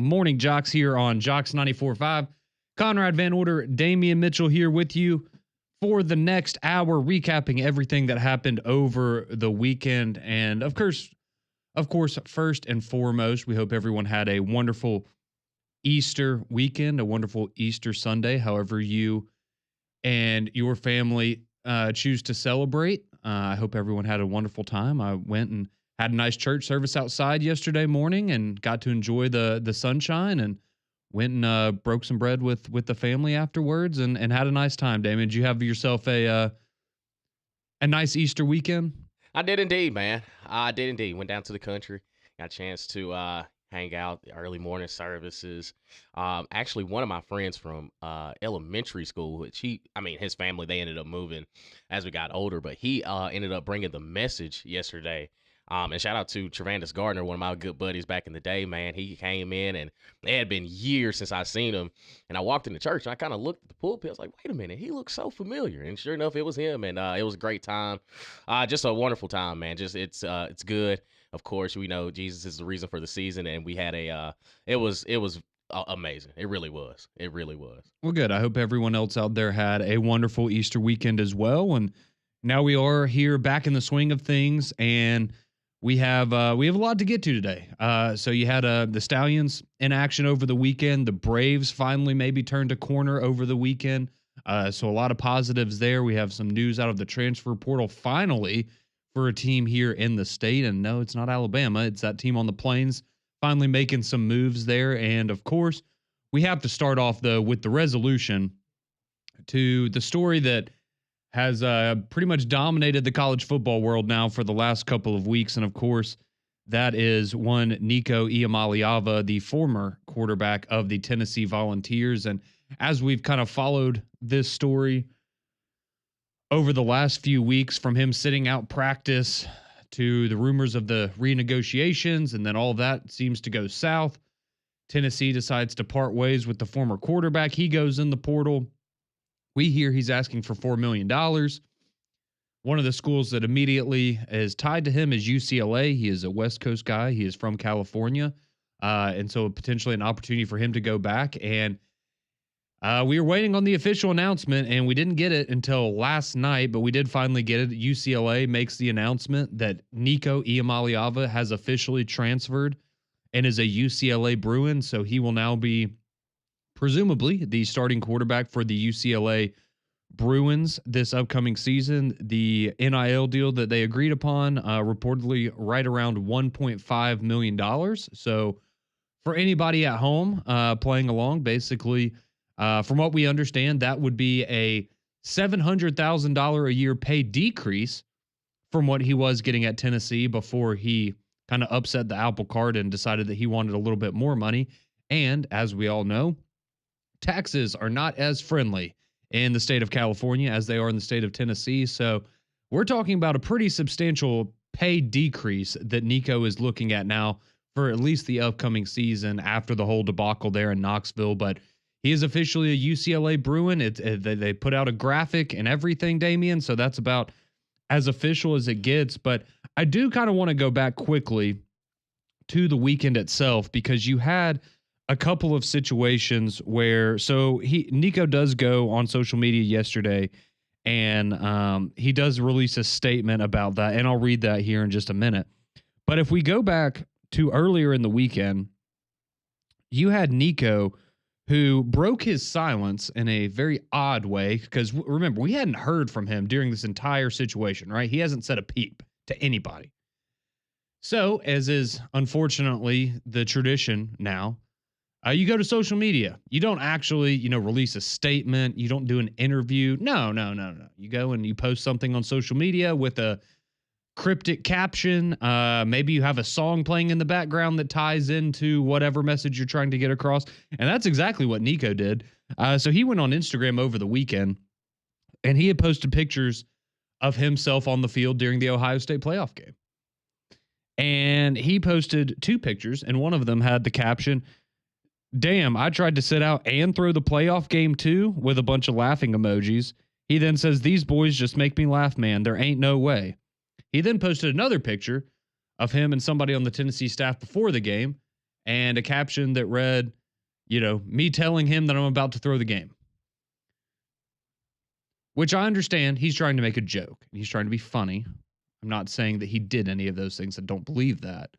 Morning JOX here on JOX 94.5. Conrad Van Order, Damian Mitchell here with you for the next hour, recapping everything that happened over the weekend. And of course, first and foremost, we hope everyone had a wonderful Easter weekend, a wonderful Easter Sunday, however you and your family choose to celebrate. I hope everyone had a wonderful time. I went and had a nice church service outside yesterday morning and got to enjoy the sunshine, and went and broke some bread with the family afterwards and had a nice time. Damon, did you have yourself a nice Easter weekend? I did indeed, man. I did indeed. Went down to the country, got a chance to hang out, the early morning services. Actually, one of my friends from elementary school, which his family, they ended up moving as we got older, but he ended up bringing the message yesterday. And shout out to Trevandis Gardner, one of my good buddies back in the day, man. He came in, and it had been years since I seen him. And I walked into church, and I kind of looked at the pulpit. I was like, wait a minute, he looks so familiar. And sure enough, it was him. And it was a great time. Just a wonderful time, man. Just it's good. Of course, we know Jesus is the reason for the season, and we had it was amazing. It really was. It really was. Well, good. I hope everyone else out there had a wonderful Easter weekend as well. And now we are here back in the swing of things, and we have a lot to get to today. So you had the Stallions in action over the weekend. The Braves finally maybe turned a corner over the weekend. So a lot of positives there. We have some news out of the transfer portal finally for a team here in the state. And no, it's not Alabama. It's that team on the Plains finally making some moves there. And of course, we have to start off though with the resolution to the story that has pretty much dominated the college football world now for the last couple of weeks. And of course, that is one Nico Iamaleava, the former quarterback of the Tennessee Volunteers. And as we've kind of followed this story over the last few weeks, from him sitting out practice to the rumors of the renegotiations, and then all of that seems to go south. Tennessee decides to part ways with the former quarterback. He goes in the portal. We hear he's asking for $4 million. One of the schools that immediately is tied to him is UCLA. He is a West Coast guy. He is from California. And so potentially an opportunity for him to go back. And we were waiting on the official announcement, and we didn't get it until last night, but we did finally get it. UCLA makes the announcement that Nico Iamaleava has officially transferred and is a UCLA Bruin. So he will now be presumably the starting quarterback for the UCLA Bruins this upcoming season. The NIL deal that they agreed upon, reportedly right around $1.5 million. So for anybody at home playing along, basically, from what we understand, that would be a $700,000 a year pay decrease from what he was getting at Tennessee before he kind of upset the apple cart and decided that he wanted a little bit more money. And as we all know, taxes are not as friendly in the state of California as they are in the state of Tennessee. So we're talking about a pretty substantial pay decrease that Nico is looking at now for at least the upcoming season after the whole debacle there in Knoxville. But he is officially a UCLA Bruin. They put out a graphic and everything, Damian. So that's about as official as it gets. But I do kind of want to go back quickly to the weekend itself, because you had a couple of situations where, so Nico does go on social media yesterday, and he does release a statement about that, and I'll read that here in just a minute. But if we go back to earlier in the weekend, you had Nico, who broke his silence in a very odd way, because remember, we hadn't heard from him during this entire situation, right? He hasn't said a peep to anybody. So, as is unfortunately the tradition now, you go to social media. You don't actually, release a statement. You don't do an interview. No. You go and you post something on social media with a cryptic caption. Maybe you have a song playing in the background that ties into whatever message you're trying to get across. And that's exactly what Nico did. So he went on Instagram over the weekend, and he had posted pictures of himself on the field during the Ohio State playoff game. And he posted two pictures, and one of them had the caption, "Damn, I tried to sit out and throw the playoff game too," with a bunch of laughing emojis. He then says, "These boys just make me laugh, man. There ain't no way." He then posted another picture of him and somebody on the Tennessee staff before the game, and a caption that read, me telling him that I'm about to throw the game. Which I understand he's trying to make a joke. He's trying to be funny. I'm not saying that he did any of those things. I don't believe that.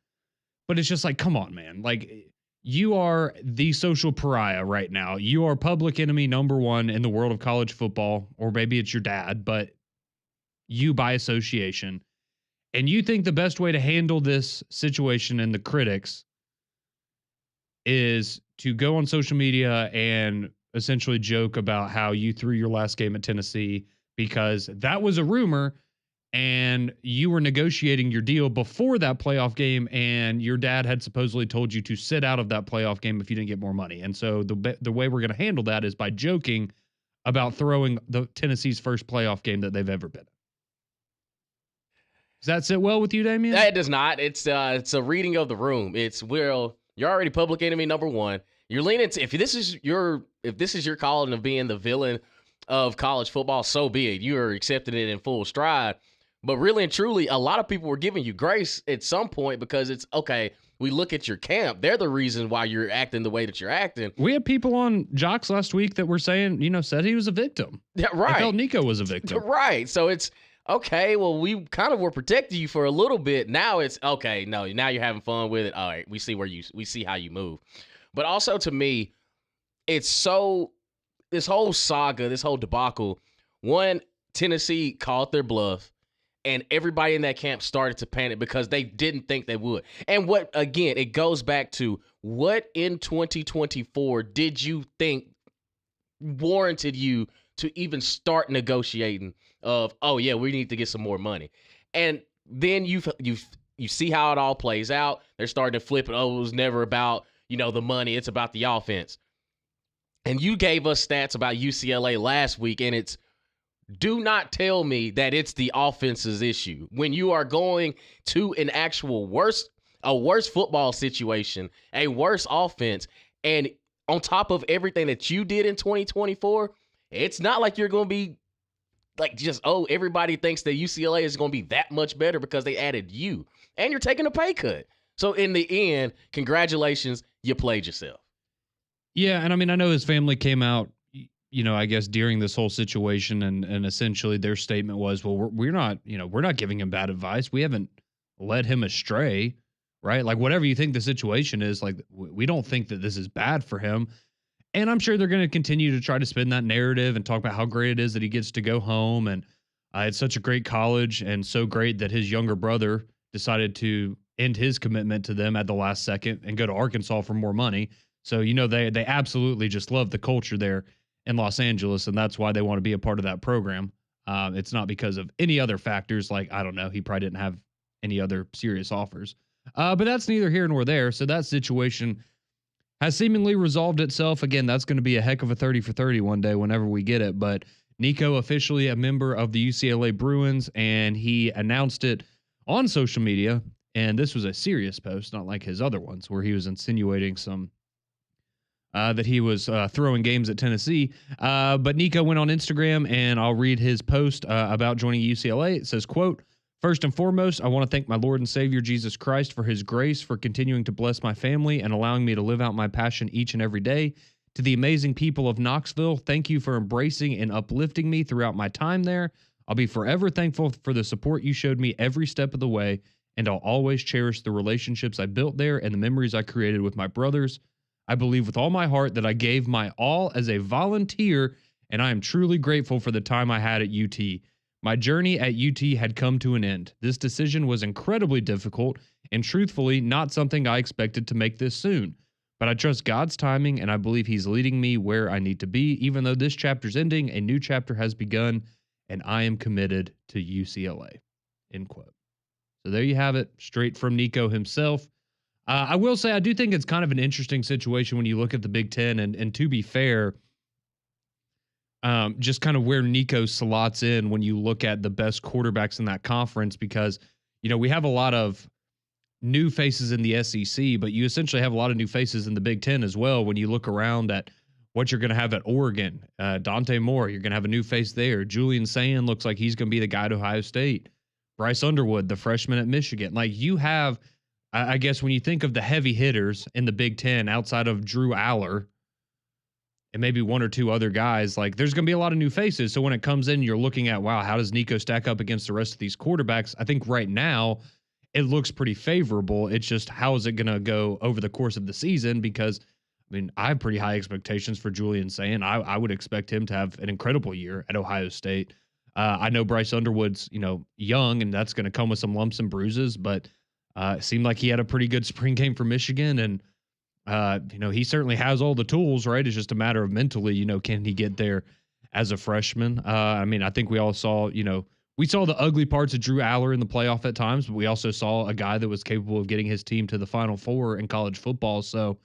But it's just like, come on, man. Like, you are the social pariah right now. You are public enemy number one in the world of college football, or maybe it's your dad, but you by association. And you think the best way to handle this situation and the critics is to go on social media and essentially joke about how you threw your last game at Tennessee because that was a rumor and you were negotiating your deal before that playoff game and your dad had supposedly told you to sit out of that playoff game if you didn't get more money. And so the way we're going to handle that is by joking about throwing the Tennessee's first playoff game that they've ever been in. Does that sit well with you, Damien? That does not. It's a reading of the room. It's, well, you're already public enemy number one. You're leaning to, if this is your calling of being the villain of college football, so be it. You are accepting it in full stride. But really and truly, a lot of people were giving you grace at some point because it's, okay, we look at your camp. They're the reason why you're acting the way that you're acting. We had people on JOX last week that were saying, said he was a victim. Yeah, right. I felt Nico was a victim. Right. So it's, okay, well, we kind of were protecting you for a little bit. Now it's, okay, no, now you're having fun with it. All right, we see how you move. But also to me, it's so, this whole saga, this whole debacle, one, Tennessee called their bluff. And everybody in that camp started to panic because they didn't think they would. And what, again, it goes back to what in 2024 did you think warranted you to even start negotiating of, oh, yeah, we need to get some more money. And then you see how it all plays out. They're starting to flip it. Oh, it was never about, the money. It's about the offense. And you gave us stats about UCLA last week, and it's, do not tell me that it's the offense's issue when you are going to an actual worse football situation, a worse offense. And on top of everything that you did in 2024, it's not like you're going to be like just, oh, everybody thinks that UCLA is going to be that much better because they added you and you're taking a pay cut. So in the end, congratulations, you played yourself. Yeah. And I mean, I know his family came out, I guess during this whole situation and essentially their statement was, well, we're not giving him bad advice. We haven't led him astray, right? Like whatever you think the situation is, like we don't think that this is bad for him. And I'm sure they're going to continue to try to spin that narrative and talk about how great it is that he gets to go home. And it's such a great college and so great that his younger brother decided to end his commitment to them at the last second and go to Arkansas for more money. So, they absolutely just love the culture there in Los Angeles, and that's why they want to be a part of that program. It's not because of any other factors, like, I don't know, he probably didn't have any other serious offers. But that's neither here nor there. So that situation has seemingly resolved itself. Again, that's going to be a heck of a 30 for 30 one day whenever we get it. But Nico officially a member of the UCLA Bruins, and he announced it on social media. And this was a serious post, not like his other ones, where he was insinuating some that he was throwing games at Tennessee. But Nico went on Instagram, and I'll read his post about joining UCLA. It says, quote, "First and foremost, I want to thank my Lord and Savior Jesus Christ for his grace, for continuing to bless my family and allowing me to live out my passion each and every day. To the amazing people of Knoxville, thank you for embracing and uplifting me throughout my time there. I'll be forever thankful for the support you showed me every step of the way, and I'll always cherish the relationships I built there and the memories I created with my brothers. I believe with all my heart that I gave my all as a volunteer, and I am truly grateful for the time I had at UT. My journey at UT had come to an end. This decision was incredibly difficult and truthfully not something I expected to make this soon. But I trust God's timing, and I believe he's leading me where I need to be. Even though this chapter's ending, a new chapter has begun, and I am committed to UCLA." End quote. So there you have it, straight from Nico himself. I will say I do think it's kind of an interesting situation when you look at the Big Ten, and to be fair, just kind of where Nico slots in when you look at the best quarterbacks in that conference, because, we have a lot of new faces in the SEC, but you essentially have a lot of new faces in the Big Ten as well. When you look around at what you're going to have at Oregon, Dante Moore, you're going to have a new face there. Julian Sand looks like he's going to be the guy at Ohio State. Bryce Underwood, the freshman at Michigan. Like, you have I guess when you think of the heavy hitters in the Big Ten outside of Drew Aller and maybe one or two other guys, like there's going to be a lot of new faces. So when it comes in, you're looking at, wow, how does Nico stack up against the rest of these quarterbacks? I think right now it looks pretty favorable. It's just how is it going to go over the course of the season? Because I mean, I have pretty high expectations for Julian Sayin. I would expect him to have an incredible year at Ohio State. I know Bryce Underwood's, young, and that's going to come with some lumps and bruises, but it seemed like he had a pretty good spring game for Michigan, and he certainly has all the tools, right? It's just a matter of mentally, can he get there as a freshman? I mean, I think we all saw, we saw the ugly parts of Drew Aller in the playoff at times, but we also saw a guy that was capable of getting his team to the Final Four in college football. So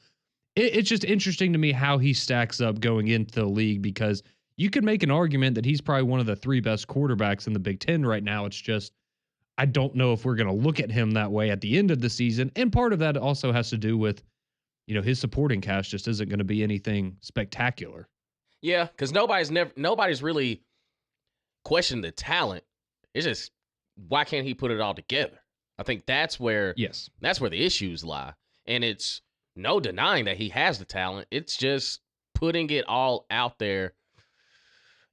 it's just interesting to me how he stacks up going into the league, because you could make an argument that he's probably one of the three best quarterbacks in the Big Ten right now. It's just, I don't know if we're going to look at him that way at the end of the season. And part of that also has to do with, his supporting cast just isn't going to be anything spectacular. Yeah, because nobody's really questioned the talent. It's just, why can't he put it all together? I think that's where the issues lie. And it's no denying that he has the talent. It's just putting it all out there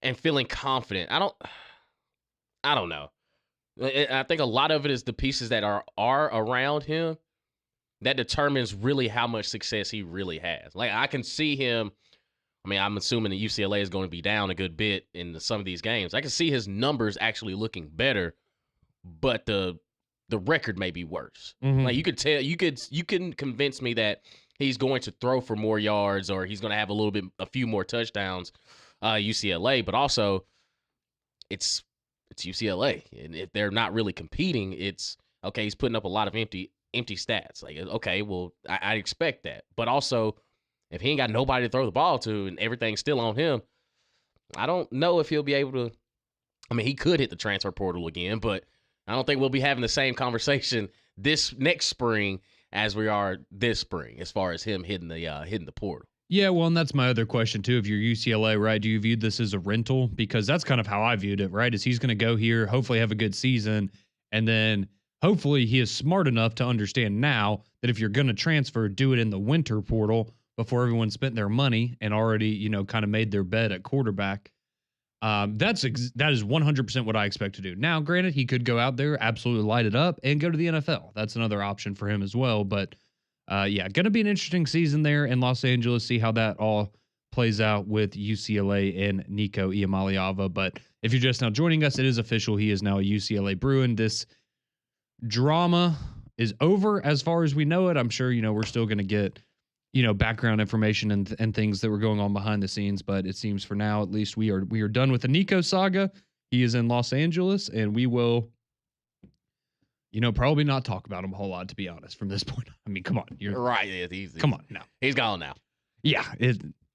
and feeling confident. I don't know. I think a lot of it is the pieces that are around him that determines really how much success he really has. Like, I can see him. I mean, I'm assuming that UCLA is going to be down a good bit in some of these games. I can see his numbers actually looking better, but the record may be worse. Mm-hmm. Like, you could tell, you can convince me that he's going to throw for more yards, or he's going to have a few more touchdowns, UCLA. But also, it's UCLA, and if they're not really competing, it's okay. He's putting up a lot of empty stats. Like, okay, well, I expect that. But also, if he ain't got nobody to throw the ball to and everything's still on him, I don't know if he'll be able to. I mean, he could hit the transfer portal again, but I don't think we'll be having the same conversation this next spring as we are this spring, as far as him hitting the portal. Yeah, well, and that's my other question too. If you're UCLA, right, do you view this as a rental? Because that's kind of how I viewed it, right? Is he's going to go here, hopefully have a good season, and then hopefully he is smart enough to understand now that if you're going to transfer, do it in the winter portal before everyone spent their money and already, kind of made their bet at quarterback. That is 100% what I expect to do. Now, granted, he could go out there, absolutely light it up, and go to the NFL. That's another option for him as well. But going to be an interesting season there in Los Angeles. See how that all plays out with UCLA and Nico Iamaleava. But if you're just now joining us, it is official. He is now a UCLA Bruin. This drama is over as far as we know it. I'm sure, we're still going to get, background information and things that were going on behind the scenes. But it seems for now, at least, we are done with the Nico saga. He is in Los Angeles, and we will, probably not talk about him a whole lot, to be honest, from this point. I mean, come on. You're right. Yeah, come on now. He's gone now. Yeah.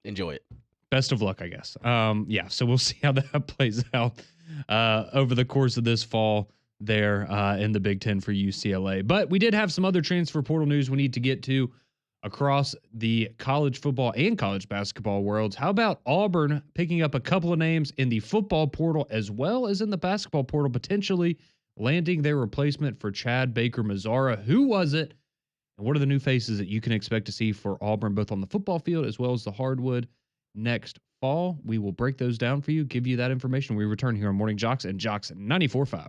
Enjoy it. Best of luck, I guess. So we'll see how that plays out over the course of this fall there in the Big Ten for UCLA. But we did have some other transfer portal news we need to get to across the college football and college basketball worlds. How about Auburn picking up a couple of names in the football portal as well as in the basketball portal, potentially landing their replacement for Chad Baker-Mazara? Who was it? And what are the new faces that you can expect to see for Auburn, both on the football field as well as the hardwood next fall? We will break those down for you, give you that information. We return here on Morning JOX and JOX 94.5.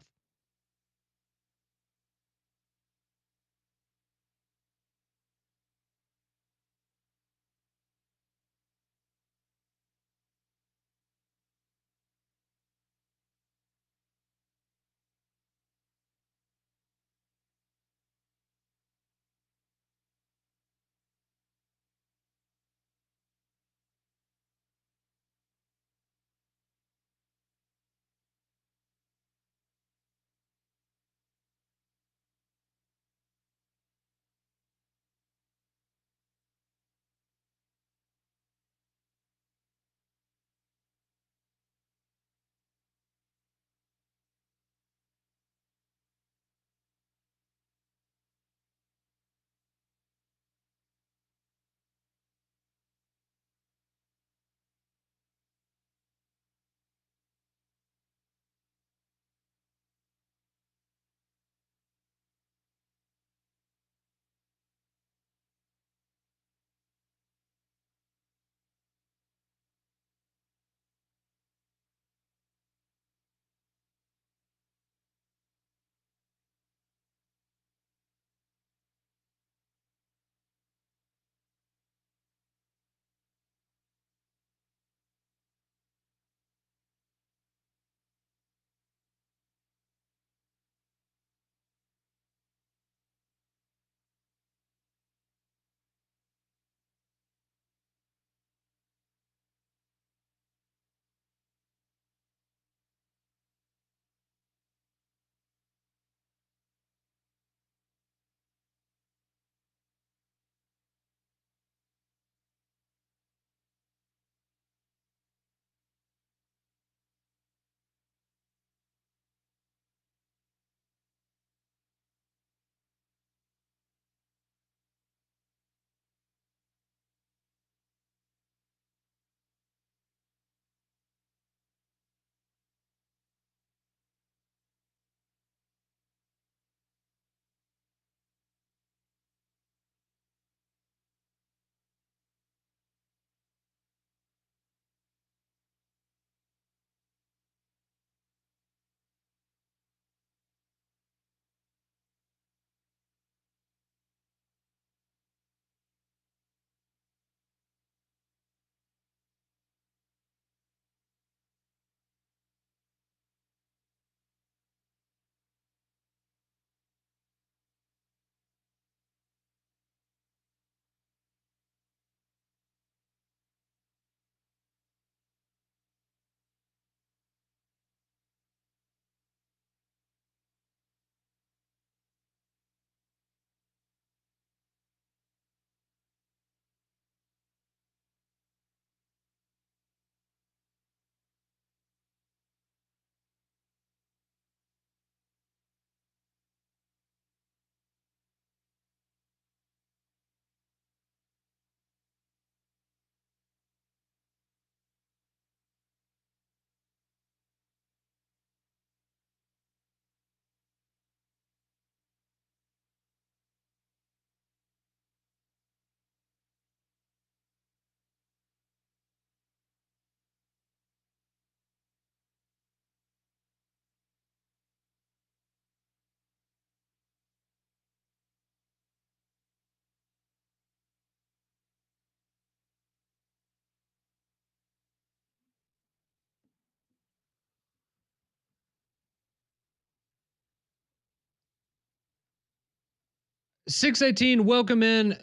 618, welcome in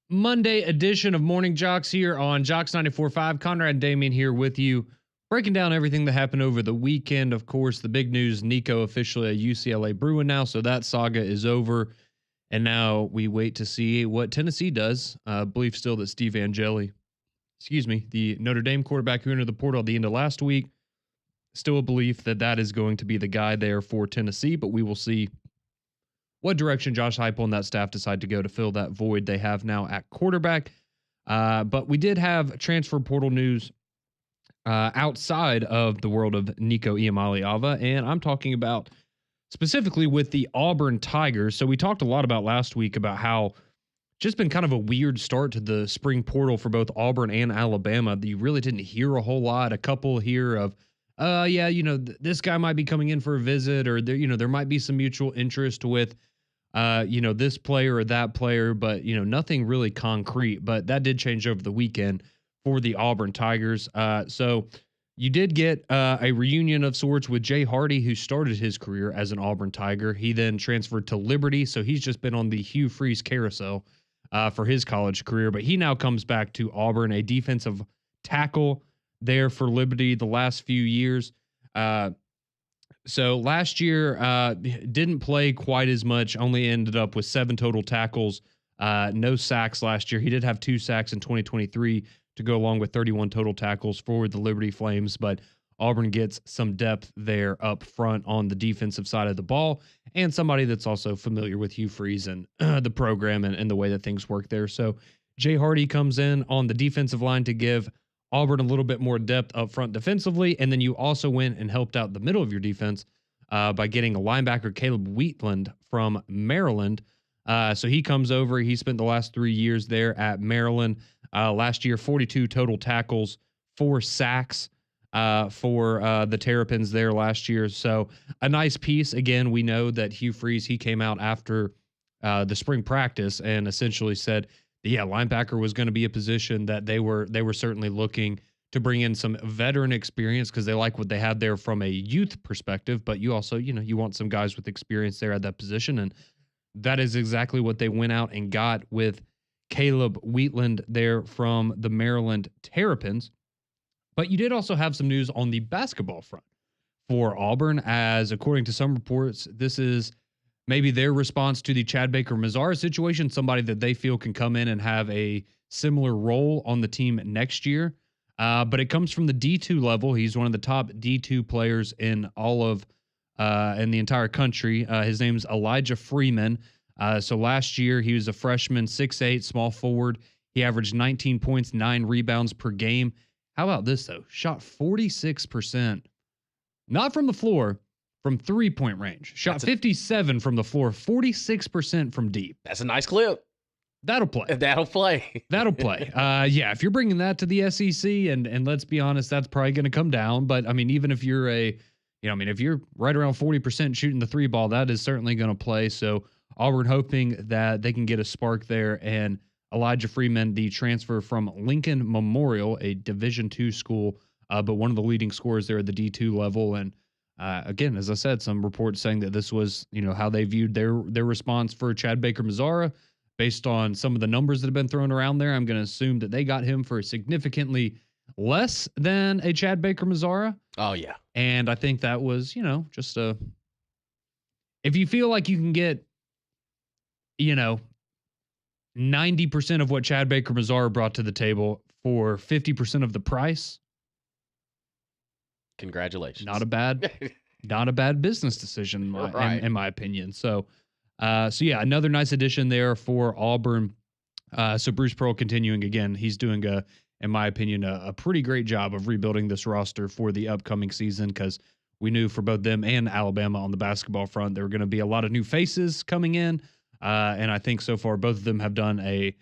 Monday edition of Morning JOX here on JOX 94.5. Conrad and Damien here with you, breaking down everything that happened over the weekend. Of course, the big news, Nico officially a UCLA Bruin now, so that saga is over. And now we wait to see what Tennessee does. I believe still that Steve Angeli, the Notre Dame quarterback who entered the portal at the end of last week, still a belief that that is going to be the guy there for Tennessee, but we will see what direction Josh Heupel and that staff decide to go to fill that void they have now at quarterback. But we did have transfer portal news outside of the world of Nico Iamaleava, and I'm talking about specifically with the Auburn Tigers. So we talked a lot about last week about how just been kind of a weird start to the spring portal for both Auburn and Alabama. You really didn't hear a whole lot. A couple here of, this guy might be coming in for a visit, or there might be some mutual interest with this player or that player, but, nothing really concrete. But that did change over the weekend for the Auburn Tigers. So you did get a reunion of sorts with Jay Hardy, who started his career as an Auburn Tiger. He then transferred to Liberty, so he's just been on the Hugh Freeze carousel for his college career. But he now comes back to Auburn, a defensive tackle there for Liberty the last few years. So last year, didn't play quite as much, only ended up with 7 total tackles, no sacks last year. He did have 2 sacks in 2023 to go along with 31 total tackles for the Liberty Flames, but Auburn gets some depth there up front on the defensive side of the ball, and somebody that's also familiar with Hugh Freeze and the program and the way that things work there. So Jay Hardy comes in on the defensive line to give Auburn a little bit more depth up front defensively, and then you also went and helped out the middle of your defense by getting a linebacker, Caleb Wheatland from Maryland. So he comes over. He spent the last 3 years there at Maryland. Last year, 42 total tackles, 4 sacks for the Terrapins there last year. So a nice piece. Again, we know that Hugh Freeze, he came out after the spring practice and essentially said, linebacker was going to be a position that they were certainly looking to bring in some veteran experience because they like what they had there from a youth perspective. But you also, you want some guys with experience there at that position. And that is exactly what they went out and got with Caleb Wheatland there from the Maryland Terrapins. But you did also have some news on the basketball front for Auburn, as according to some reports, this is maybe their response to the Chad Baker-Mazara situation, somebody that they feel can come in and have a similar role on the team next year. But it comes from the D2 level. He's one of the top D2 players in all of in the entire country. His name's Elijah Freeman. So last year he was a freshman, 6'8", small forward. He averaged 19 points, 9 rebounds per game. How about this, though? Shot 46%, not from the floor, from 3-point range. Shot 57 from the floor, 46% from deep. That's a nice clip. That'll play. That'll play. That'll play. If you're bringing that to the SEC, and let's be honest, that's probably going to come down. But I mean, even if you're if you're right around 40% shooting the 3 ball, that is certainly going to play. So Auburn hoping that they can get a spark there. And Elijah Freeman, the transfer from Lincoln Memorial, a Division II school, but one of the leading scorers there at the D2 level. And again, as I said, some reports saying that this was, how they viewed their response for Chad Baker-Mazara. Based on some of the numbers that have been thrown around there, I'm going to assume that they got him for significantly less than a Chad Baker-Mazara. Oh, yeah. And I think that was, just if you feel like you can get, 90% of what Chad Baker-Mazara brought to the table for 50% of the price. Congratulations. Not a bad business decision in my opinion. So another nice addition there for Auburn. So Bruce Pearl continuing again. He's doing in my opinion, a pretty great job of rebuilding this roster for the upcoming season, because we knew for both them and Alabama on the basketball front, there were going to be a lot of new faces coming in. And I think so far, both of them have done a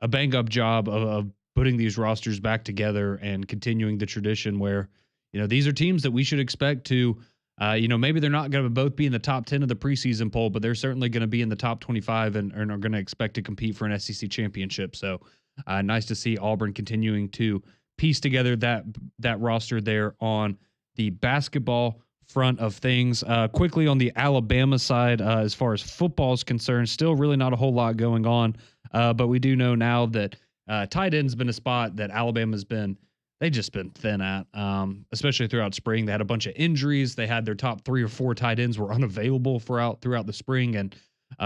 bang up job of putting these rosters back together and continuing the tradition where, these are teams that we should expect to, maybe they're not going to both be in the top 10 of the preseason poll, but they're certainly going to be in the top 25 and are going to expect to compete for an SEC championship. So nice to see Auburn continuing to piece together that roster there on the basketball front of things. Quickly on the Alabama side, as far as football is concerned, still really not a whole lot going on. But we do know now that tight end's been a spot that Alabama's been, they just been thin at, especially throughout spring. They had a bunch of injuries. They had their top 3 or 4 tight ends were unavailable throughout the spring. And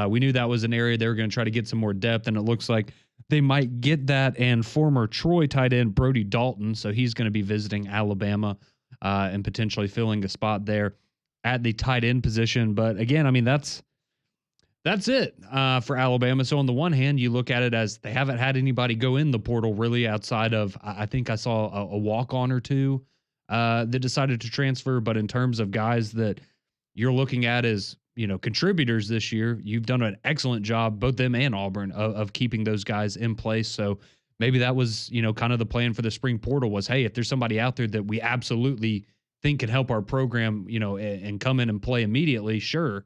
we knew that was an area they were going to try to get some more depth. And it looks like they might get that. And former Troy tight end Brody Dalton, so he's going to be visiting Alabama and potentially filling a spot there at the tight end position. But again, I mean, that's it for Alabama. So on the one hand, you look at it as they haven't had anybody go in the portal really outside of, I think I saw a walk-on or two that decided to transfer. But in terms of guys that you're looking at as, contributors this year, you've done an excellent job, both them and Auburn, of keeping those guys in place. So maybe that was, kind of the plan for the spring portal was, hey, if there's somebody out there that we absolutely think can help our program, and come in and play immediately, sure.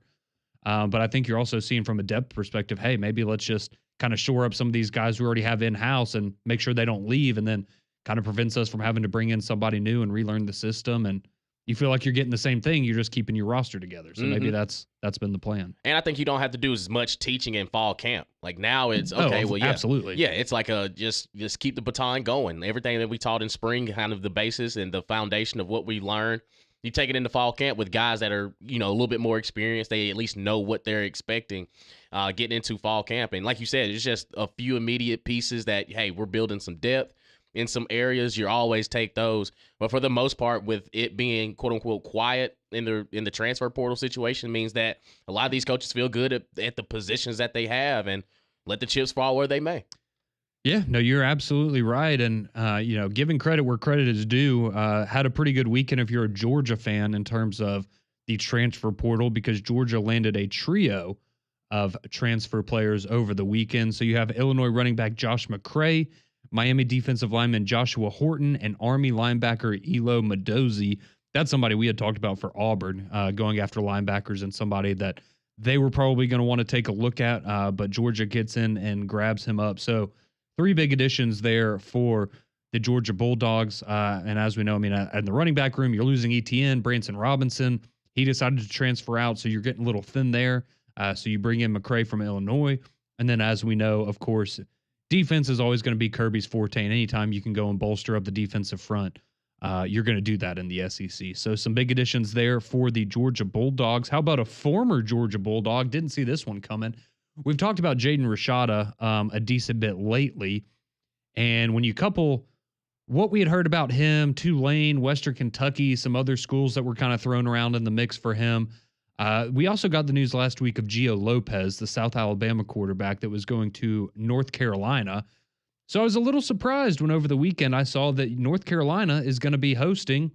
But I think you're also seeing from a depth perspective, hey, maybe let's just kind of shore up some of these guys we already have in-house and make sure they don't leave, and then kind of prevents us from having to bring in somebody new and relearn the system. And you feel like you're getting the same thing. You're just keeping your roster together. So maybe that's been the plan. And I think you don't have to do as much teaching in fall camp. Like now it's okay. Well, yeah, absolutely. Yeah. It's like just keep the baton going. Everything that we taught in spring, kind of the basis and the foundation of what we learned. You take it into fall camp with guys that are, a little bit more experienced. They at least know what they're expecting getting into fall camp. And like you said, it's just a few immediate pieces that, hey, we're building some depth in some areas. You always take those. But for the most part, with it being, quote unquote, quiet in the transfer portal situation, means that a lot of these coaches feel good at the positions that they have and let the chips fall where they may. Yeah, no, you're absolutely right. And, giving credit where credit is due, had a pretty good weekend if you're a Georgia fan in terms of the transfer portal, because Georgia landed a trio of transfer players over the weekend. So you have Illinois running back Josh McCray, Miami defensive lineman Joshua Horton, and Army linebacker Elo Madozi. That's somebody we had talked about for Auburn, going after linebackers, and somebody that they were probably going to want to take a look at, but Georgia gets in and grabs him up. So 3 big additions there for the Georgia Bulldogs. And as we know, I mean, in the running back room, you're losing ETN, Branson Robinson. He decided to transfer out, so you're getting a little thin there. So you bring in McCray from Illinois. And then as we know, of course, defense is always going to be Kirby's forte. And anytime you can go and bolster up the defensive front, you're going to do that in the SEC. So some big additions there for the Georgia Bulldogs. How about a former Georgia Bulldog? Didn't see this one coming. We've talked about Jaden Rashada a decent bit lately. And when you couple what we had heard about him, Tulane, Western Kentucky, some other schools that were kind of thrown around in the mix for him, we also got the news last week of Gio Lopez, the South Alabama quarterback that was going to North Carolina. So I was a little surprised when over the weekend I saw that North Carolina is going to be hosting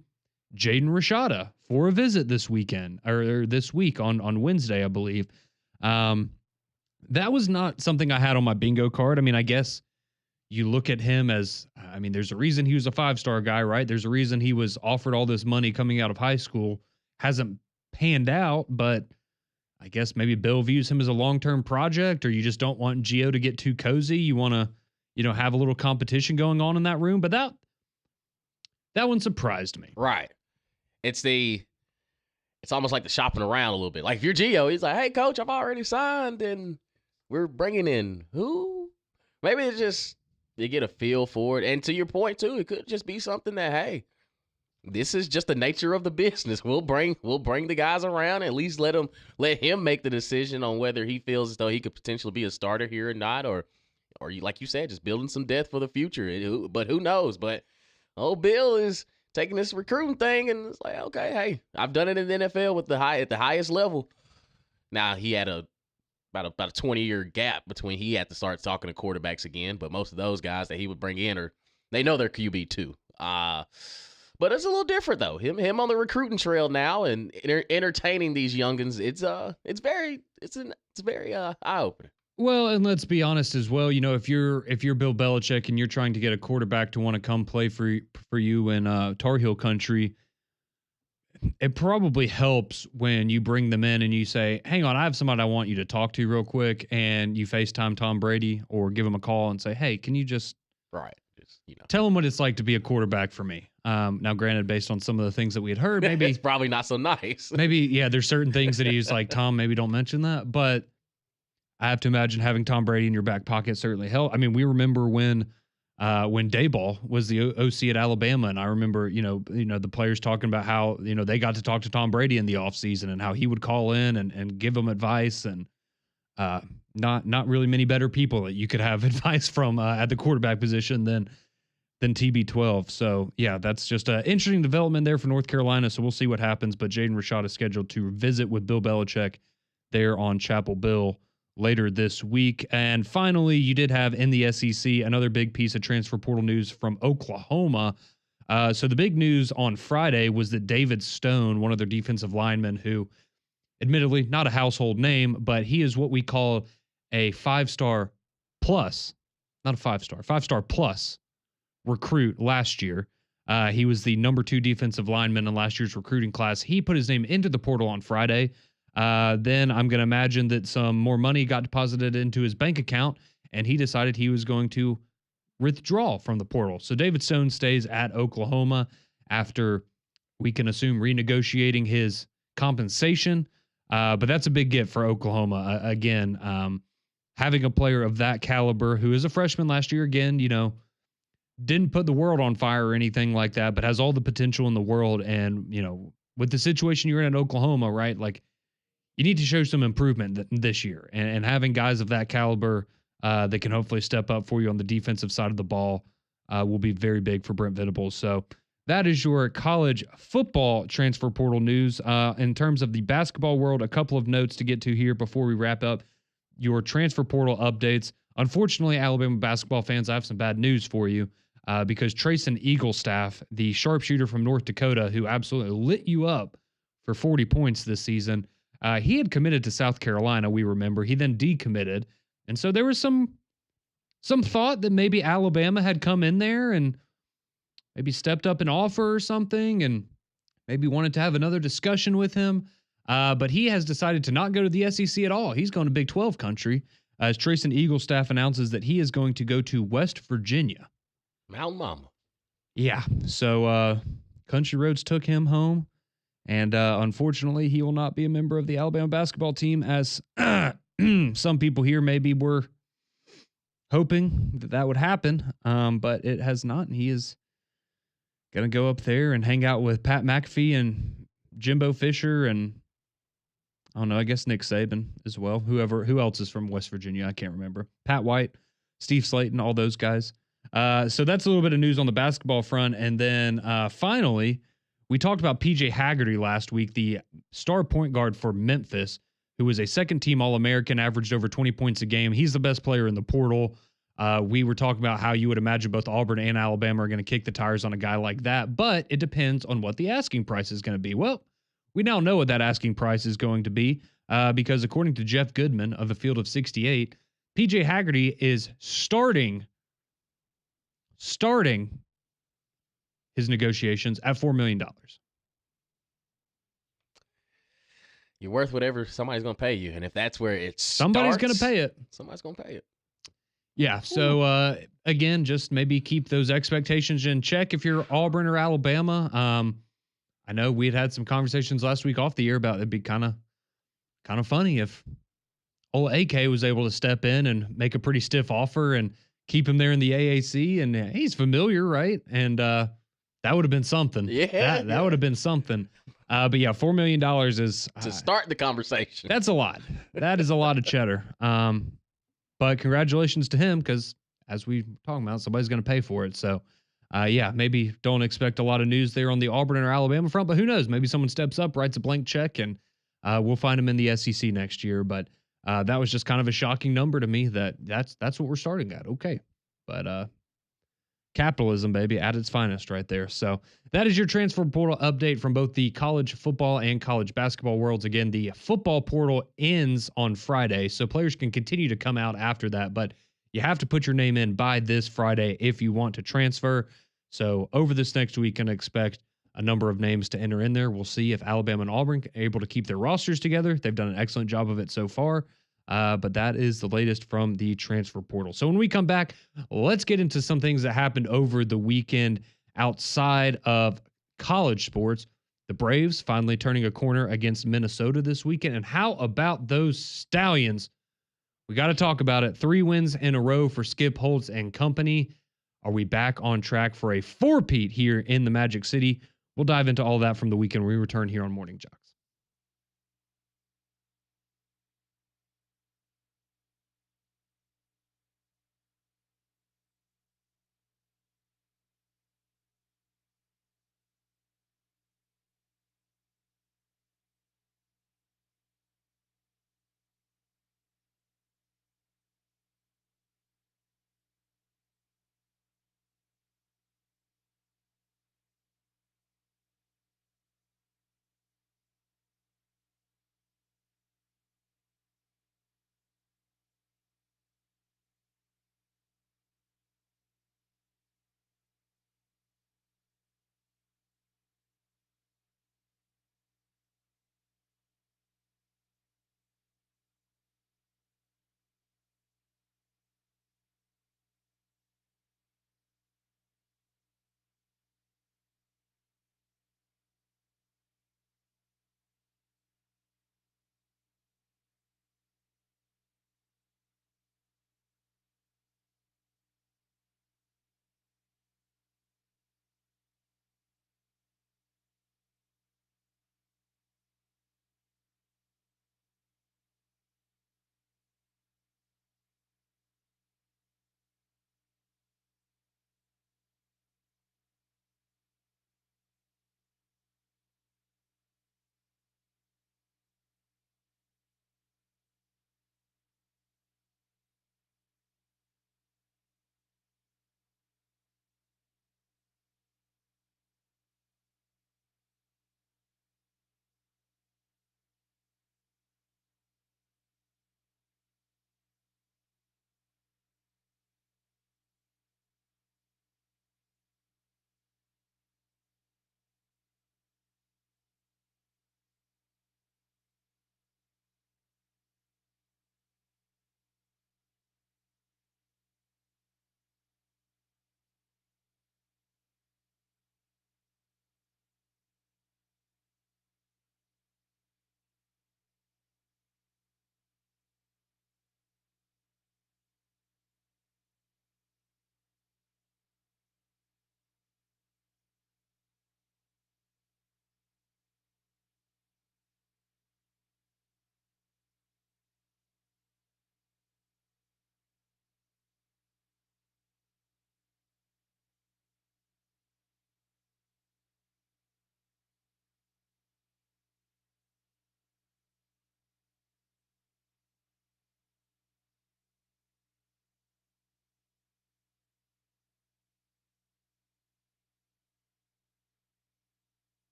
Jaden Rashada for a visit this weekend, or this week on Wednesday, I believe. That was not something I had on my bingo card. I mean, I guess you look at him as, there's a reason he was a 5-star guy, right? There's a reason he was offered all this money coming out of high school. Hasn't panned out, but I guess maybe Bill views him as a long-term project, or you just don't want Gio to get too cozy. You want to, have a little competition going on in that room. But that one surprised me. Right. It's almost like the shopping around a little bit. Like if you're Gio, he's like, hey, coach, I've already signed, and we're bringing in who? Maybe it's just you get a feel for it. And to your point, too, it could just be something that, hey, this is just the nature of the business. We'll bring the guys around, at least let him make the decision on whether he feels as though he could potentially be a starter here or not, or you, like you said, just building some depth for the future. But who knows? But old Bill is taking this recruiting thing, and it's like, okay, hey, I've done it in the NFL at the highest level. Now he had about a 20-year gap between he had to start talking to quarterbacks again, but most of those guys that he would bring in they know they're QB too. But it's a little different though. Him on the recruiting trail now and entertaining these youngins. It's very eye-opening. Well, and let's be honest as well. If you're Bill Belichick and you're trying to get a quarterback to want to come play for you in Tar Heel country, it probably helps when you bring them in and you say, hang on, I have somebody I want you to talk to real quick, and you FaceTime Tom Brady or give him a call and say, hey, can you just Tell him what it's like to be a quarterback for me. Now, granted, based on some of the things that we had heard, maybe it's probably not so nice. maybe, yeah, there's certain things that he's like, Tom, maybe don't mention that. But I have to imagine having Tom Brady in your back pocket certainly helped. I mean, we remember when Dayball was the OC at Alabama, and I remember, the players talking about how, they got to talk to Tom Brady in the offseason and how he would call in and give them advice, and not really many better people that you could have advice from at the quarterback position than TB12. So, yeah, that's just an interesting development there for North Carolina. So we'll see what happens. But Jaden Rashad is scheduled to visit with Bill Belichick there on Chapel Bill later this week. And finally, you did have in the SEC another big piece of transfer portal news from Oklahoma. So the big news on Friday was that David Stone, one of their defensive linemen, who admittedly not a household name, but he is what we call a 5-star plus, not a 5-star, 5-star plus recruit last year. He was the number 2 defensive lineman in last year's recruiting class. He put his name into the portal on Friday. Then I'm going to imagine that some more money got deposited into his bank account, and he decided he was going to withdraw from the portal. So David Stone stays at Oklahoma after, we can assume, renegotiating his compensation. But that's a big get for Oklahoma. Again, having a player of that caliber who is a freshman last year, again, didn't put the world on fire or anything like that, but has all the potential in the world. And, with the situation you're in Oklahoma, right? Like, you need to show some improvement this year. And having guys of that caliber that can hopefully step up for you on the defensive side of the ball will be very big for Brent Venables. So that is your college football transfer portal news. In terms of the basketball world, a couple of notes to get to here before we wrap up your transfer portal updates. Unfortunately, Alabama basketball fans, I have some bad news for you. Because Trayson Eaglestaff, the sharpshooter from North Dakota, who absolutely lit you up for 40 points this season, he had committed to South Carolina, we remember. He then decommitted. And so there was some thought that maybe Alabama had come in there and maybe stepped up an offer or something and maybe wanted to have another discussion with him. But he has decided to not go to the SEC at all. He's going to Big 12 country as Trayson Eaglestaff announces that he is going to go to West Virginia. Mountain Mama. Yeah. So Country Roads took him home. And unfortunately, he will not be a member of the Alabama basketball team, as some people here maybe were hoping that would happen. But it has not. And he is going to go up there and hang out with Pat McAfee and Jimbo Fisher and, I don't know, I guess Nick Saban as well. Who else is from West Virginia? I can't remember. Pat White, Steve Slayton, all those guys. So that's a little bit of news on the basketball front. And then finally, we talked about PJ Haggerty last week, the star point guard for Memphis, who was a second-team All-American, averaged over 20 points a game. He's the best player in the portal. We were talking about how you would imagine both Auburn and Alabama are going to kick the tires on a guy like that, but it depends on what the asking price is going to be. Well, we now know what that asking price is going to be because according to Jeff Goodman of the Field of 68, PJ Haggerty is starting his negotiations at $4 million. You're worth whatever somebody's going to pay you. And if that's where it starts, somebody's going to pay it. Somebody's going to pay it. Yeah. So, again, just maybe keep those expectations in check if you're Auburn or Alabama. I know we had some conversations last week off the air about it'd be kind of funny if old AK was able to step in and make a pretty stiff offer and keep him there in the AAC. And he's familiar, right? And that would have been something. Yeah. That would have been something. But yeah, $4 million is to start the conversation. That's a lot. That is a lot of cheddar. But congratulations to him, because as we were talking about, somebody's going to pay for it. So, yeah, maybe don't expect a lot of news there on the Auburn or Alabama front, but who knows? Maybe someone steps up, writes a blank check, and we'll find him in the SEC next year. But that was just kind of a shocking number to me that's what we're starting at. Okay. But capitalism, baby, at its finest right there. So that is your transfer portal update from both the college football and college basketball worlds. Again, the football portal ends on Friday, so players can continue to come out after that, but you have to put your name in by this Friday if you want to transfer. So over this next week, can expect a number of names to enter in there. We'll see if Alabama and Auburn are able to keep their rosters together. They've done an excellent job of it so far. But that is the latest from the transfer portal. So when we come back, let's get into some things that happened over the weekend outside of college sports. The Braves finally turning a corner against Minnesota this weekend. And how about those Stallions? We got to talk about it. 3 wins in a row for Skip Holtz and company. Are we back on track for a four-peat here in the Magic City? We'll dive into all that from the weekend when we return here on Morning JOX.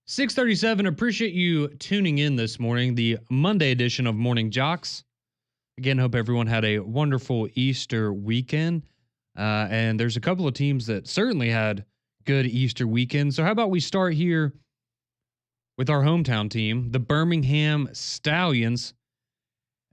.637, appreciate you tuning in this morning, the Monday edition of Morning JOX. Again, hope everyone had a wonderful Easter weekend. And there's a couple of teams that certainly had good Easter weekends. So how about we start here with our hometown team, the Birmingham Stallions,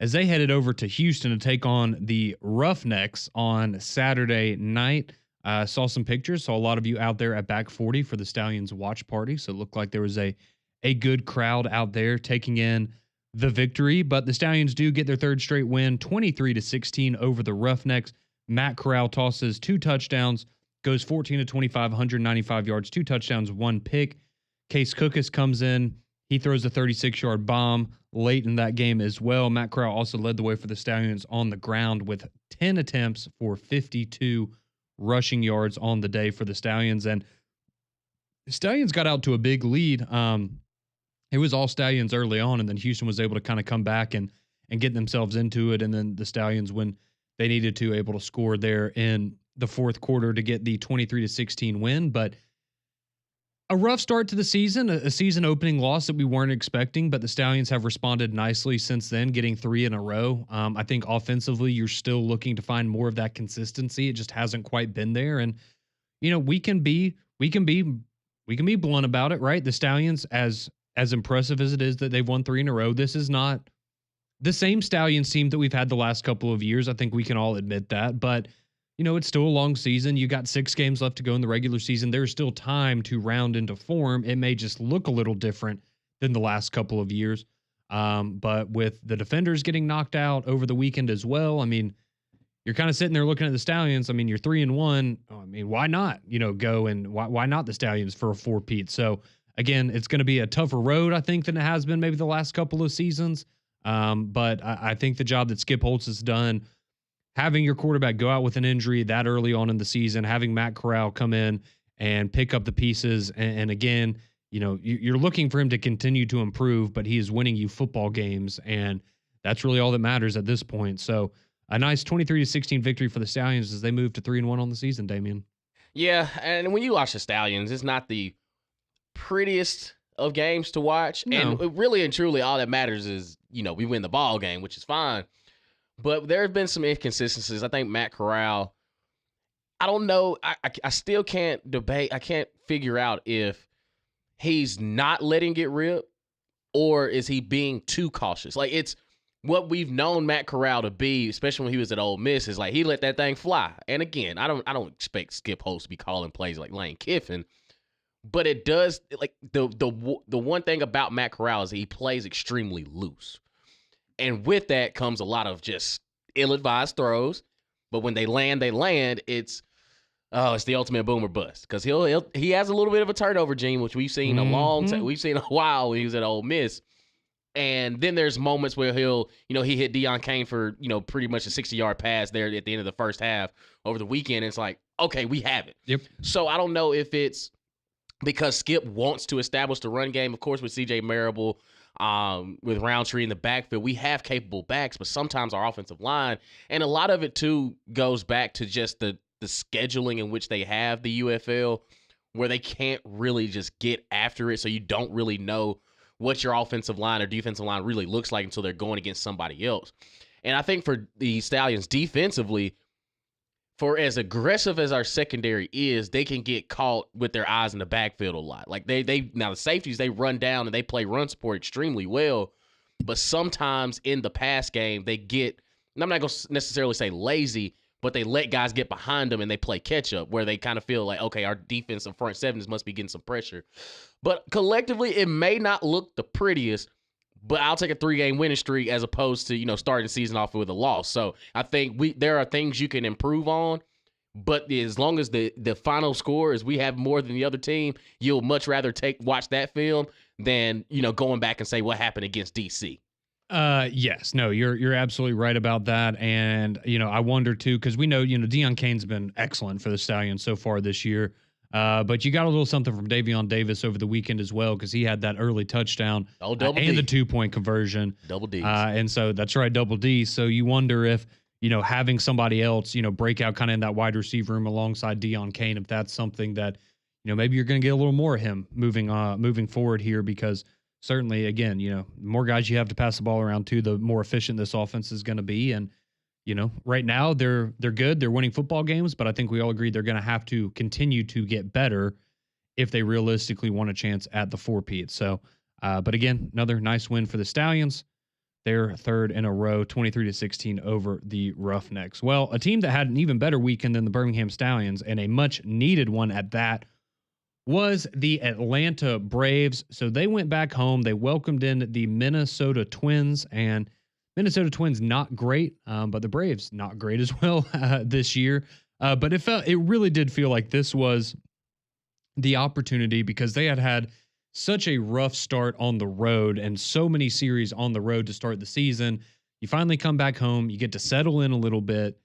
as they headed over to Houston to take on the Roughnecks on Saturday night. Saw some pictures. Saw a lot of you out there at Back 40 for the Stallions watch party. So it looked like there was a good crowd out there taking in the victory. But the Stallions do get their third straight win, 23-16 over the Roughnecks. Matt Corral tosses 2 touchdowns, goes 14 to 25, 195 yards, 2 touchdowns, 1 pick. Case Cookus comes in. He throws a 36-yard bomb late in that game as well. Matt Corral also led the way for the Stallions on the ground with 10 attempts for 52 rushing yards on the day for the Stallions. And the Stallions got out to a big lead. It was all Stallions early on, and then Houston was able to kind of come back and get themselves into it. And then the Stallions, when they needed to, able to score there in the fourth quarter to get the 23-16 win. But a rough start to the season, a season opening loss that we weren't expecting, but the Stallions have responded nicely since then, getting 3 in a row. I think offensively, you're still looking to find more of that consistency. It just hasn't quite been there. And, we can be blunt about it, right? The Stallions, as impressive as it is that they've won 3 in a row, this is not the same Stallions team that we've had the last couple of years. I think we can all admit that, but it's still a long season. You got 6 games left to go in the regular season. There's still time to round into form. It may just look a little different than the last couple of years. But with the defenders getting knocked out over the weekend as well, you're kind of sitting there looking at the Stallions. You're 3-1. Why not, go and why not the Stallions for a 4-peat? So again, it's going to be a tougher road, I think, than it has been maybe the last couple of seasons. But I think the job that Skip Holtz has done, having your quarterback go out with an injury that early on in the season, having Matt Corral come in and pick up the pieces. And again, you're looking for him to continue to improve, but he is winning you football games. And that's really all that matters at this point. So a nice 23-16 victory for the Stallions as they move to 3-1 on the season, Damian. Yeah. And when you watch the Stallions, it's not the prettiest of games to watch. No. And really and truly, all that matters is, we win the ball game, which is fine. But there have been some inconsistencies. I think Matt Corral, I don't know. I still can't debate. I can't figure out if he's not letting get ripped or is he being too cautious. Like, it's what we've known Matt Corral to be, especially when he was at Ole Miss, is like he let that thing fly. And again, I don't expect Skip Holtz to be calling plays like Lane Kiffin, but it does, like, the one thing about Matt Corral is he plays extremely loose. And with that comes a lot of just ill-advised throws. But when they land, it's the ultimate boom or bust. Because he has a little bit of a turnover gene, which we've seen we've seen a while when he was at Ole Miss. And then there's moments where he hit Deion Kane for, pretty much a 60-yard pass there at the end of the first half over the weekend. It's like, okay, we have it. Yep. So I don't know if it's because Skip wants to establish the run game. Of course, with C.J. Marable, with Roundtree in the backfield, we have capable backs, but sometimes our offensive line, and a lot of it too goes back to just the scheduling in which they have the UFL, where they can't really just get after it, so you don't really know what your offensive line or defensive line really looks like until they're going against somebody else. And I think for the Stallions defensively, for as aggressive as our secondary is, they can get caught with their eyes in the backfield a lot. Like they now the safeties, they run down and they play run support extremely well, but sometimes in the pass game they get, and I'm not going to necessarily say lazy, but they let guys get behind them and they play catch up, where they kind of feel like, okay, our defensive front sevens must be getting some pressure. But collectively, it may not look the prettiest, but I'll take a 3-game winning streak as opposed to, starting the season off with a loss. So I think there are things you can improve on, but as long as the final score is we have more than the other team, you'll much rather watch that film than, going back and say what happened against DC. Yes, no, you're absolutely right about that. And, I wonder too, because we know, Deion Kane's been excellent for the Stallions so far this year. But you got a little something from Davion Davis over the weekend as well, because he had that early touchdown and the 2-point conversion. Double D. And so that's right, double D. So you wonder if, having somebody else, break out kind of in that wide receiver room alongside Deion Kane, if that's something that, maybe you're going to get a little more of him moving forward here, because certainly, again, the more guys you have to pass the ball around to, the more efficient this offense is going to be. And, right now they're good. They're winning football games, but I think we all agree they're going to have to continue to get better if they realistically want a chance at the 4-peat. So, but again, another nice win for the Stallions. their third in a row, 23-16 over the Roughnecks. Well, a team that had an even better weekend than the Birmingham Stallions, and a much needed one at that, was the Atlanta Braves. So they went back home. They welcomed in the Minnesota Twins, and Minnesota Twins not great, but the Braves not great as well this year. But it really did feel like this was the opportunity, because they had such a rough start on the road and so many series on the road to start the season. You finally come back home, you get to settle in a little bit.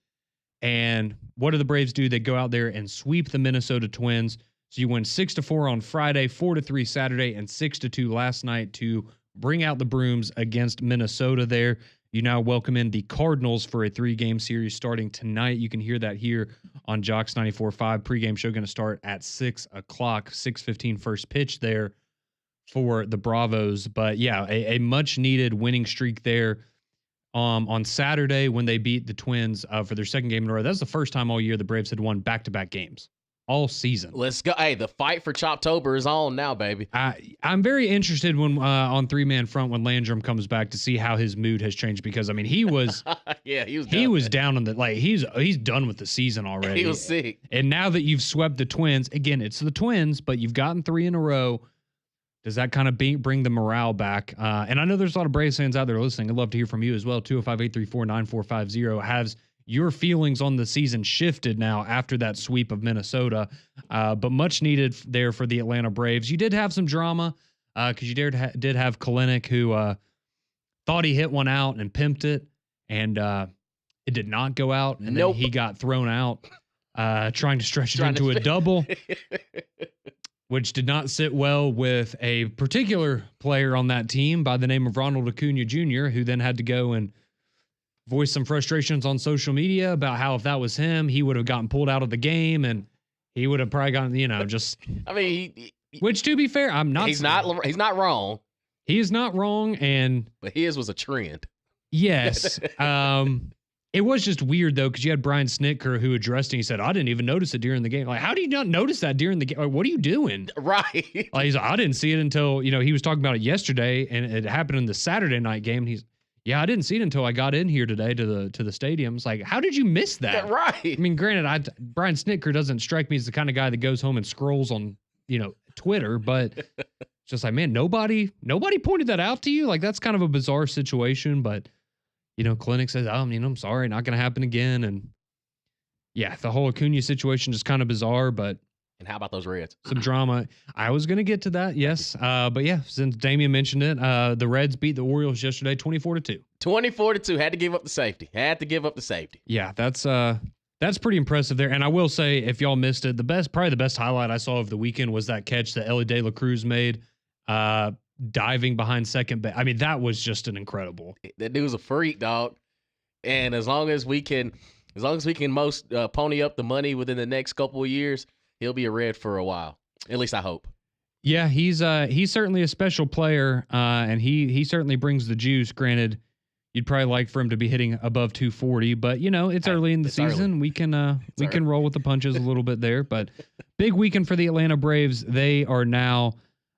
And what do the Braves do? They go out there and sweep the Minnesota Twins. So you win 6-4 on Friday, 4-3 Saturday, and 6-2 last night to bring out the brooms against Minnesota there. You now welcome in the Cardinals for a 3-game series starting tonight. You can hear that here on JOX 94.5. Pregame show going to start at 6 o'clock, 6:15 first pitch there for the Bravos. But yeah, a much needed winning streak there. On Saturday when they beat the Twins for their second game in a row. That's the first time all year the Braves had won back-to-back games all season. Let's go. Hey, the fight for Choptober is on now, baby. I'm very interested when on three-man front when Landrum comes back to see how his mood has changed, because I mean he was he was down on the, like, he's done with the season already. He was sick. And now that you've swept the Twins, again, it's the Twins, but you've gotten 3 in a row. Does that kind of bring the morale back? And I know there's a lot of Braves fans out there listening. I'd love to hear from you as well. 205-834-9450. Has your feelings on the season shifted now after that sweep of Minnesota? But much needed there for the Atlanta Braves. You did have some drama because you did have Kalenic, who thought he hit one out and pimped it, and it did not go out. And then he got thrown out trying to stretch it into a double. Which did not sit well with a particular player on that team by the name of Ronald Acuna Jr., who then had to go and voice some frustrations on social media about how if that was him, he would have gotten pulled out of the game, and he would have probably gotten, just. I mean, which, to be fair, I'm not. He's not wrong. He is not wrong, but his was a trend. Yes. It was just weird, though, because you had Brian Snitker who addressed it. He said, I didn't even notice it during the game. Like, how do you not notice that during the game? Like, what are you doing? Right. Like, he's like, I didn't see it until, he was talking about it yesterday, and it happened in the Saturday night game. And I didn't see it until I got in here today to the stadiums. Like, how did you miss that? Yeah, right. I mean, granted, Brian Snitker doesn't strike me as the kind of guy that goes home and scrolls on, Twitter, but it's just like, man, nobody pointed that out to you. Like, that's kind of a bizarre situation, but Kalenic says, I'm sorry, not going to happen again. And yeah, the whole Acuna situation is kind of bizarre, but. And how about those Reds? Some drama. I was going to get to that, yes. But yeah, since Damian mentioned it, the Reds beat the Orioles yesterday 24-2. 24-2. Had to give up the safety. Yeah, that's pretty impressive there. And I will say, if y'all missed it, probably the best highlight I saw of the weekend was that catch that Ellie De La Cruz made. Diving behind second base. I mean, that was just an incredible. That dude's a freak, dog. And as long as we can most pony up the money within the next couple of years, he'll be a Red for a while. At least I hope. Yeah, he's certainly a special player, and he certainly brings the juice. Granted, you'd probably like for him to be hitting above 240, but it's early in the season. Early. We can roll with the punches a little bit there. But big weekend for the Atlanta Braves. They are now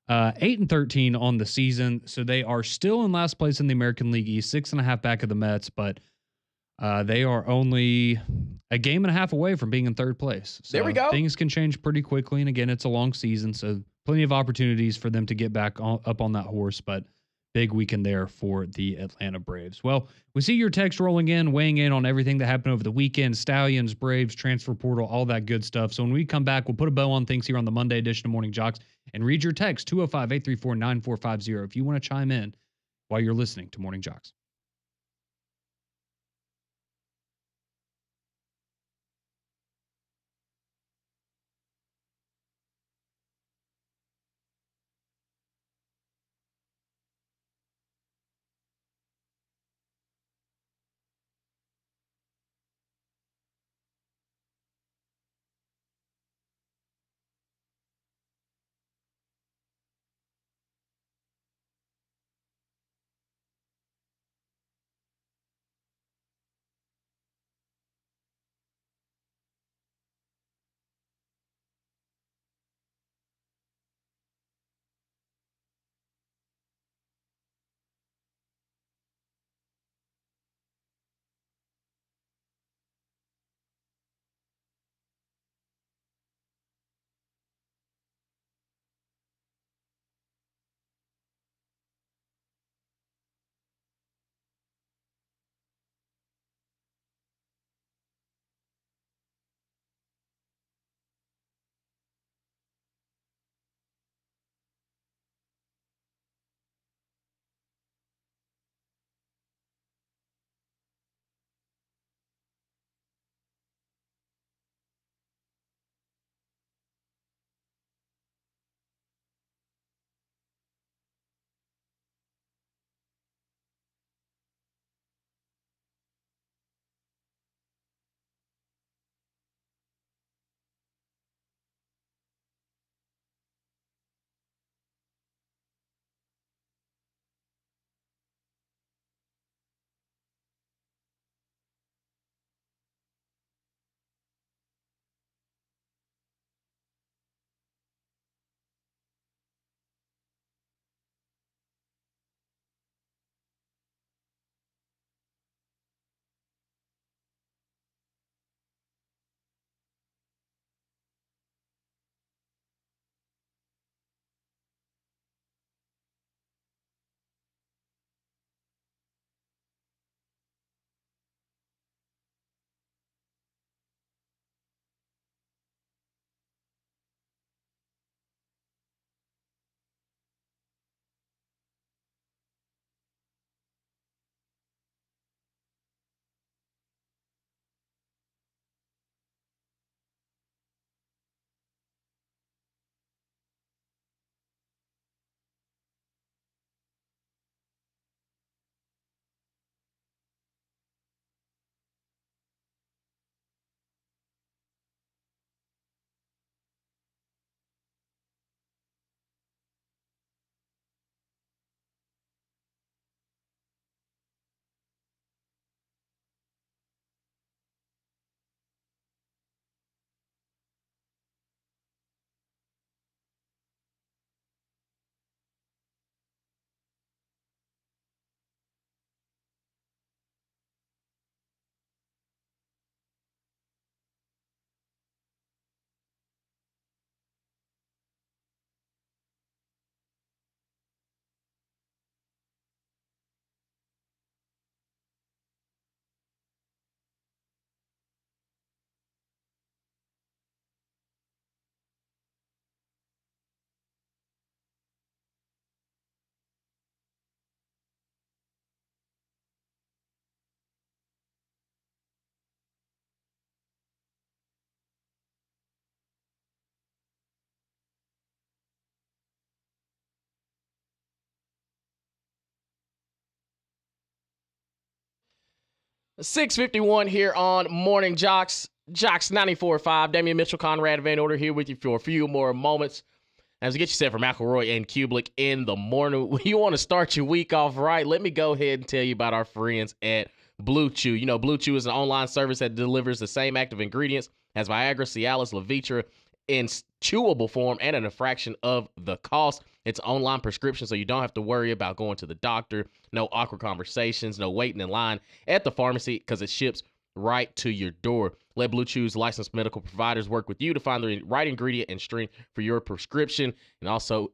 8-13 on the season, so they are still in last place in the American League East, 6.5 back of the Mets, but they are only a game and a half away from being in third place. So there we go. Things can change pretty quickly, and again, it's a long season, so plenty of opportunities for them to get back up on that horse, but big weekend there for the Atlanta Braves. Well, we see your text rolling in, weighing in on everything that happened over the weekend, Stallions, Braves, transfer portal, all that good stuff. So when we come back, we'll put a bow on things here on the Monday edition of Morning JOX and read your text, 205-834-9450, if you want to chime in while you're listening to Morning JOX. 6:51 here on Morning JOX. JOX 94.5. Damian Mitchell, Conrad Van Order here with you for a few more moments. As we get you set for McElroy and Kublik in the morning, you want to start your week off right. Let me go ahead and tell you about our friends at Blue Chew. You know, Blue Chew is an online service that delivers the same active ingredients as Viagra, Cialis, Levitra in chewable form and at a fraction of the cost. It's online prescription, so you don't have to worry about going to the doctor. No awkward conversations, no waiting in line at the pharmacy because it ships right to your door. Let Blue Chew's licensed medical providers work with you to find the right ingredient and strength for your prescription and also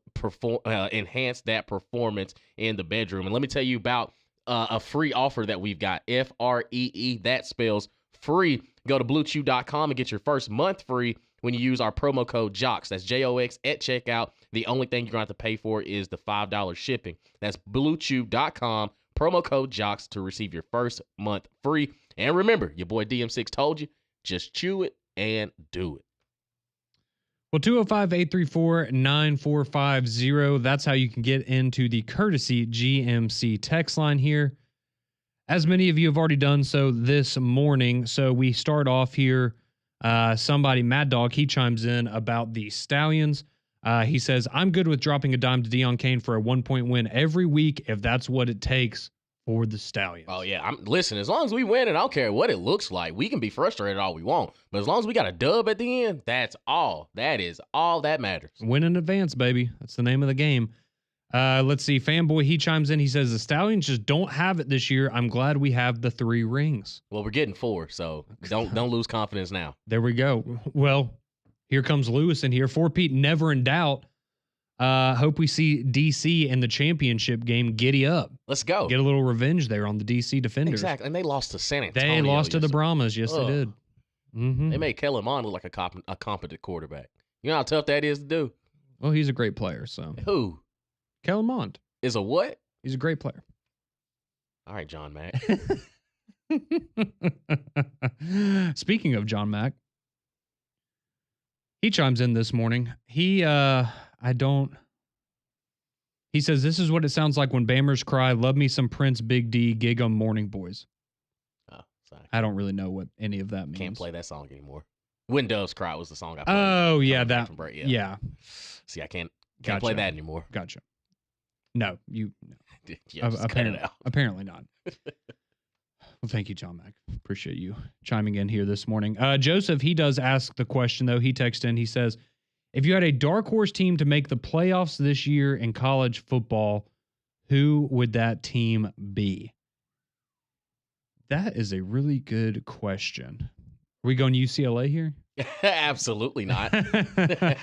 enhance that performance in the bedroom. And let me tell you about a free offer that we've got. FREE, that spells free. Go to bluechew.com and get your first month free when you use our promo code JOX. That's JOX at checkout. The only thing you're going to have to pay for is the $5 shipping. That's bluechew.com, promo code JOX to receive your first month free. And remember, your boy DM6 told you, just chew it and do it. Well, 205-834-9450. That's how you can get into the courtesy GMC text line here. As many of you have already done so this morning. So we start off here. Somebody, Mad Dog, he chimes in about the Stallions. He says, I'm good with dropping a dime to Deion Kane for a 1-point win every week if that's what it takes for the Stallions. Oh, yeah. Listen, as long as we win, and I don't care what it looks like, we can be frustrated all we want. But as long as we got a dub at the end, that's all. That is all that matters. Win in advance, baby. That's the name of the game. Let's see. Fanboy, he chimes in. He says, the Stallions just don't have it this year. I'm glad we have the 3 rings. Well, we're getting 4, so don't lose confidence now. There we go. Well, here comes Lewis in here. 4-Pete, never in doubt. Hope we see DC in the championship game. Giddy up. Let's go. Get a little revenge there on the DC Defenders. Exactly. And they lost to San Antonio. They lost to the Brahmas. Yes, they did. Mm-hmm. They made Kellen Mond look like a competent quarterback. You know how tough that is to do? Well, he's a great player. So who? Kellen Mond. Is a what? He's a great player. All right, John Mack. Speaking of John Mack, he chimes in this morning. He says, this is what it sounds like when Bammers cry, love me some Prince, Big D, gig on Morning Boys. Oh, sorry. I don't really know what any of that means. Can't play that song anymore. When Doves Cry was the song I played. Oh, yeah, that. Yeah. See, I can't play that anymore. Gotcha. No, you. Yeah, apparently not. Well, thank you, John Mack. Appreciate you chiming in here this morning. Joseph, he does ask the question, though. He texted in. He says, if you had a dark horse team to make the playoffs this year in college football, who would that team be? That is a really good question. Are we going UCLA here? Absolutely not.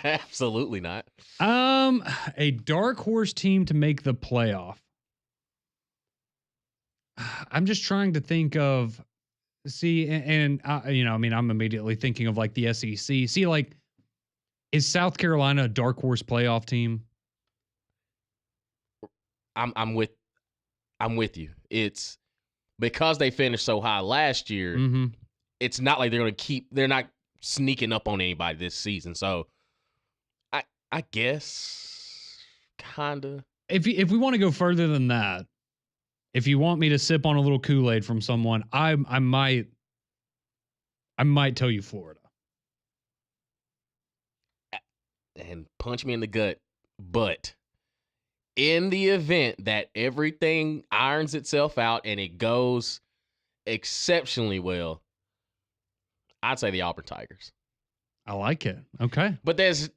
Absolutely not. A dark horse team to make the playoff. I'm just trying to think of, I'm immediately thinking of like the SEC. See, like, is South Carolina a dark horse playoff team? I'm with you. It's because they finished so high last year. Mm-hmm. It's not like they're not sneaking up on anybody this season. So I guess kinda. If we want to go further than that, if you want me to sip on a little Kool-Aid from someone, I might tell you Florida. And punch me in the gut, but in the event that everything irons itself out and it goes exceptionally well, I'd say the Auburn Tigers. I like it. Okay. But it's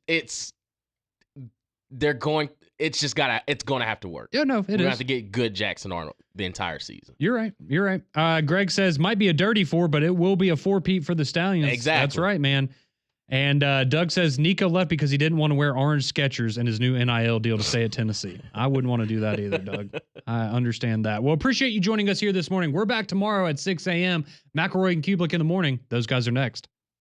going to have to work. Yeah, no, We're going to have to get good Jackson Arnold the entire season. You're right. Greg says might be a dirty 4, but it will be a 4-peat for the Stallions. Exactly. That's right, man. And Doug says Nico left because he didn't want to wear orange Skechers in his new NIL deal to stay at Tennessee. I wouldn't want to do that either, Doug. I understand that. Well, appreciate you joining us here this morning. We're back tomorrow at 6 a.m. McElroy and Kublik in the morning. Those guys are next.